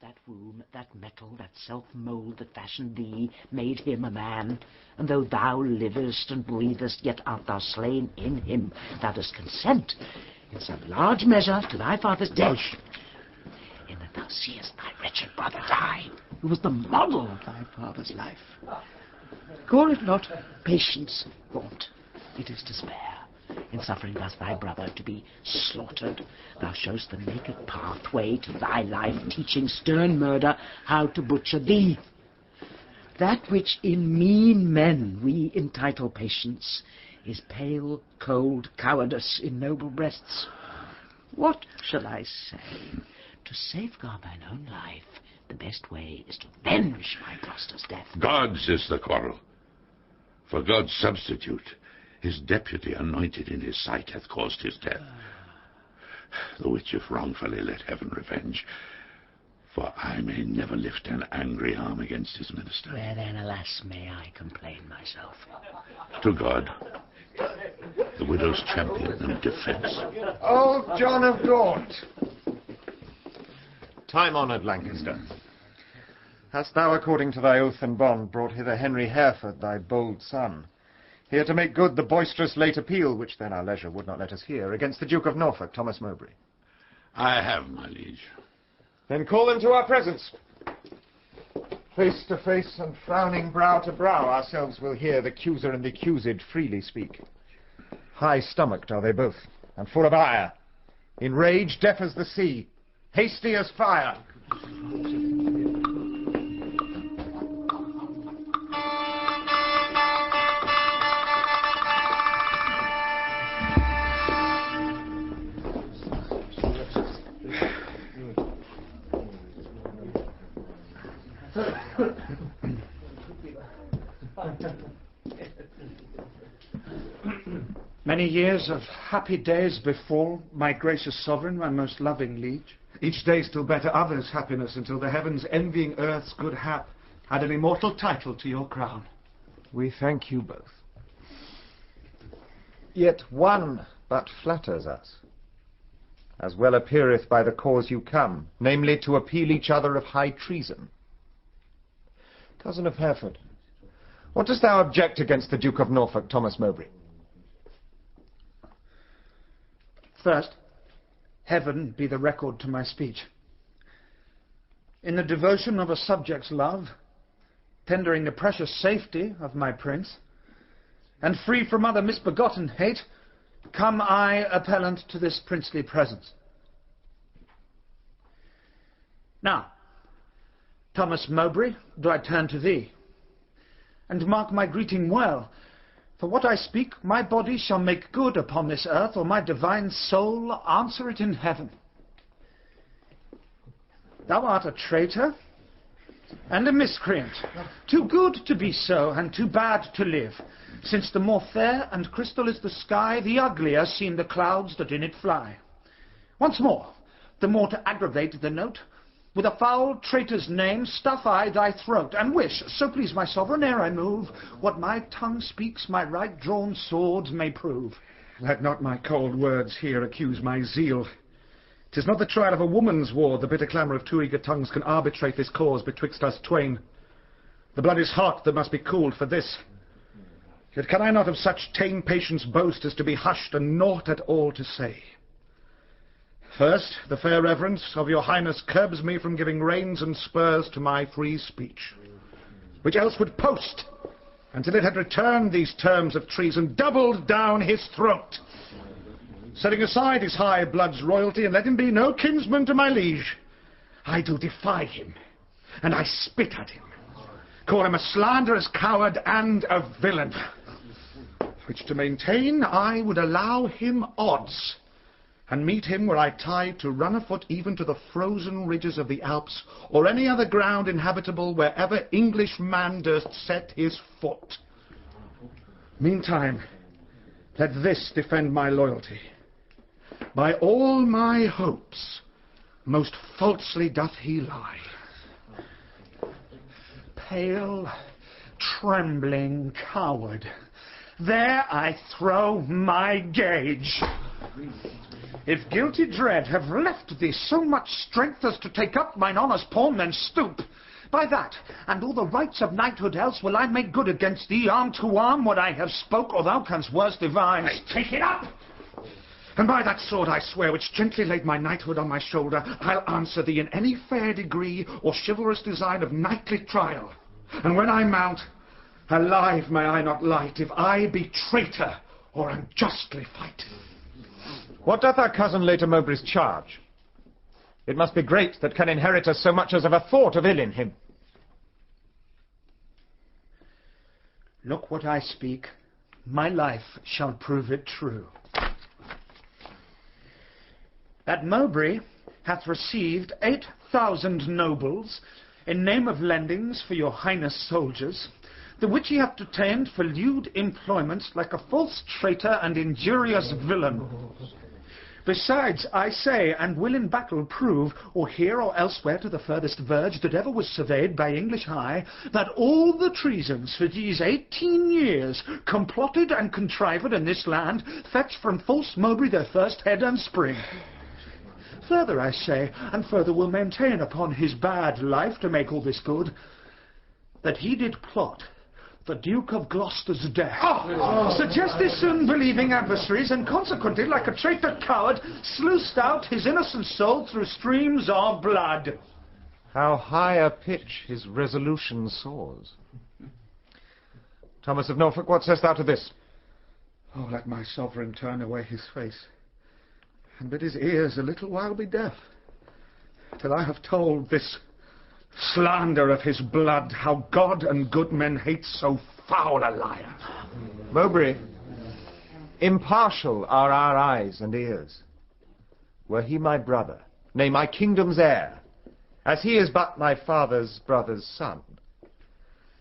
that womb, that metal, that self-mould that fashioned thee, made him a man. And though thou livest and breathest, yet art thou slain in him. Thou dost consent, in some large measure, to thy father's death, in that thou seest thy wretched brother die, who was the model of thy father's life. Call it not patience, thought, it is despair. In suffering thus thy brother to be slaughtered, thou showst the naked pathway to thy life, teaching stern murder how to butcher thee. That which in mean men we entitle patience is pale, cold cowardice in noble breasts. What shall I say? To safeguard thine own life, the best way is to venge my Gloucester's death. God's is the quarrel. For God's substitute, his deputy anointed in his sight, hath caused his death. The which if wrongfully, let heaven revenge, for I may never lift an angry arm against his minister. Where then, alas, may I complain myself? To God, the widow's champion and defence. Old John of Gaunt, time-honoured Lancaster, hast thou, according to thy oath and bond, brought hither Henry Hereford, thy bold son, here to make good the boisterous late appeal, which then our leisure would not let us hear, against the Duke of Norfolk, Thomas Mowbray? I have, my liege. Then call them to our presence. Face to face and frowning brow to brow, ourselves will hear the accuser and the accused freely speak. High-stomached are they both, and full of ire, in rage deaf as the sea, hasty as fire. Many years of happy days befall, my gracious sovereign, my most loving liege. Each day still better others' happiness, until the heavens, envying earth's good hap, had an immortal title to your crown. We thank you both. Yet one but flatters us, as well appeareth by the cause you come, namely to appeal each other of high treason. Cousin of Hereford, what dost thou object against the Duke of Norfolk, Thomas Mowbray? First, heaven be the record to my speech. In the devotion of a subject's love, tendering the precious safety of my prince, and free from other misbegotten hate, come I, appellant to this princely presence. Now, Thomas Mowbray, do I turn to thee, and mark my greeting well, for what I speak, my body shall make good upon this earth, or my divine soul answer it in heaven. Thou art a traitor and a miscreant, too good to be so, and too bad to live, since the more fair and crystal is the sky, the uglier seem the clouds that in it fly. Once more, the more to aggravate the note, with a foul traitor's name stuff I thy throat, and wish, so please my sovereign, ere I move, what my tongue speaks my right drawn sword may prove. Let not my cold words here accuse my zeal. 'Tis not the trial of a woman's war, the bitter clamour of two eager tongues can arbitrate this cause betwixt us twain. The blood is hot that must be cooled for this. Yet can I not of such tame patience boast as to be hushed and naught at all to say. First, the fair reverence of your highness curbs me from giving reins and spurs to my free speech, which else would post, until it had returned these terms of treason, doubled down his throat, setting aside his high blood's royalty, and let him be no kinsman to my liege. I do defy him, and I spit at him, call him a slanderous coward and a villain, which to maintain I would allow him odds, and meet him were I tied to run afoot even to the frozen ridges of the Alps, or any other ground inhabitable wherever English man durst set his foot. Meantime, let this defend my loyalty. By all my hopes, most falsely doth he lie. Pale, trembling coward, there I throw my gage. if guilty dread have left thee so much strength as to take up mine honour's pawn, then stoop. By that, and all the rights of knighthood else, will I make good against thee, arm to arm, what I have spoke, or thou canst worse devise. Take it up! And by that sword I swear, which gently laid my knighthood on my shoulder, I'll answer thee in any fair degree or chivalrous design of knightly trial. And when I mount, alive may I not light, if I be traitor or unjustly fight. What doth our cousin Lady Mowbray's charge? It must be great that can inherit us so much as of a thought of ill in him. Look what I speak, my life shall prove it true. That Mowbray hath received 8,000 nobles in name of lendings for your highness soldiers, the which he hath detained for lewd employments like a false traitor and injurious villain. Besides, I say, and will in battle prove, or here or elsewhere to the furthest verge that ever was surveyed by English eye, that all the treasons for these 18 years, complotted and contrived in this land, fetched from false Mowbray their first head and spring. Further I say, and further will maintain upon his bad life to make all this good, that he did plot the Duke of Gloucester's death, suggest his soon-believing adversaries, and consequently, like a traitor coward, sluiced out his innocent soul through streams of blood. How high a pitch his resolution soars. Thomas of Norfolk, what sayest thou to this? Oh, let my sovereign turn away his face, and bid his ears a little while be deaf, till I have told this slander of his blood, how God and good men hate so foul a liar. Mowbray, impartial are our eyes and ears. Were he my brother, nay, my kingdom's heir, as he is but my father's brother's son.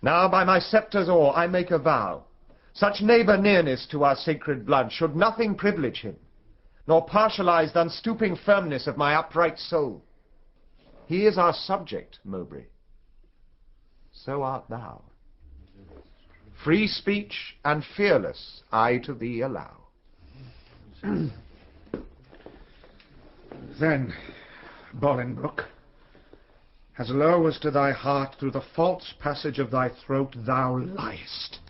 Now by my sceptre's oar I make a vow, such neighbour nearness to our sacred blood should nothing privilege him, nor partialize the unstooping firmness of my upright soul. He is our subject, Mowbray. So art thou. Free speech and fearless I to thee allow. Then, Bolingbroke, as low as to thy heart through the false passage of thy throat thou liest.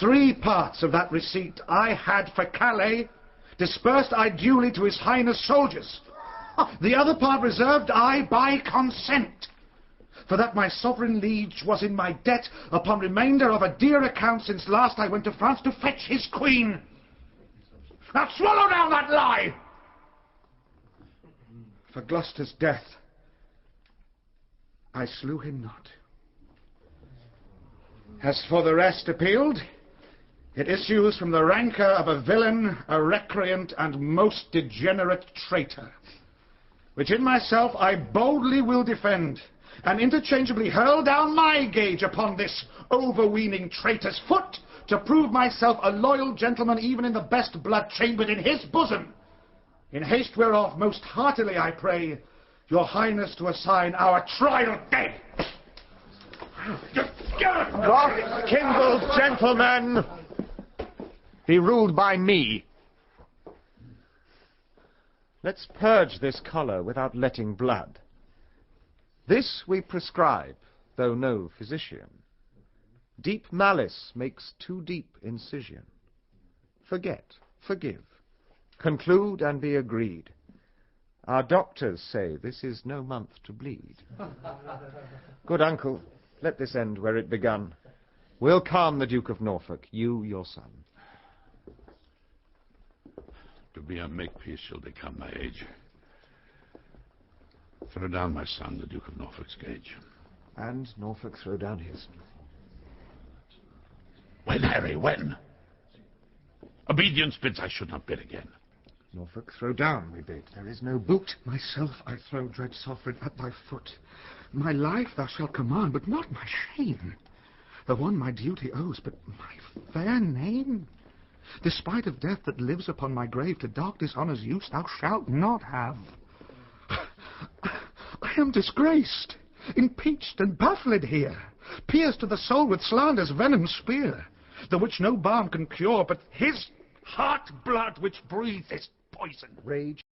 3 parts of that receipt I had for Calais, dispersed I duly to his highness soldiers. The other part reserved I by consent, for that my sovereign liege was in my debt upon remainder of a dear account since last I went to France to fetch his queen. Now swallow down that lie! For Gloucester's death, I slew him not. As for the rest appealed, it issues from the rancour of a villain, a recreant, and most degenerate traitor, which in myself I boldly will defend, and interchangeably hurl down my gage upon this overweening traitor's foot, to prove myself a loyal gentleman even in the best blood chambered in his bosom. In haste whereof most heartily I pray your highness to assign our trial day. Wrath kindled, gentlemen, be ruled by me. Let's purge this choler without letting blood. This we prescribe, though no physician. Deep malice makes too deep incision. Forget, forgive, conclude and be agreed. Our doctors say this is no month to bleed. Good uncle, let this end where it begun. We'll calm the Duke of Norfolk, you your son. To be a makepeace shall become my age. Throw down my son, the Duke of Norfolk's gage. And Norfolk throw down his. When, Harry, when? Obedience bids I should not bid again. Norfolk throw down, we bid. There is no boot. Myself I throw, dread sovereign, at thy foot. My life thou shalt command, but not my shame. The one my duty owes, but my fair name. Despite of death that lives upon my grave, to dark dishonour's use thou shalt not have. I am disgraced, impeached and baffled here, pierced to the soul with slander's venom spear, the which no balm can cure, but his heart blood which breathes this poison. Rage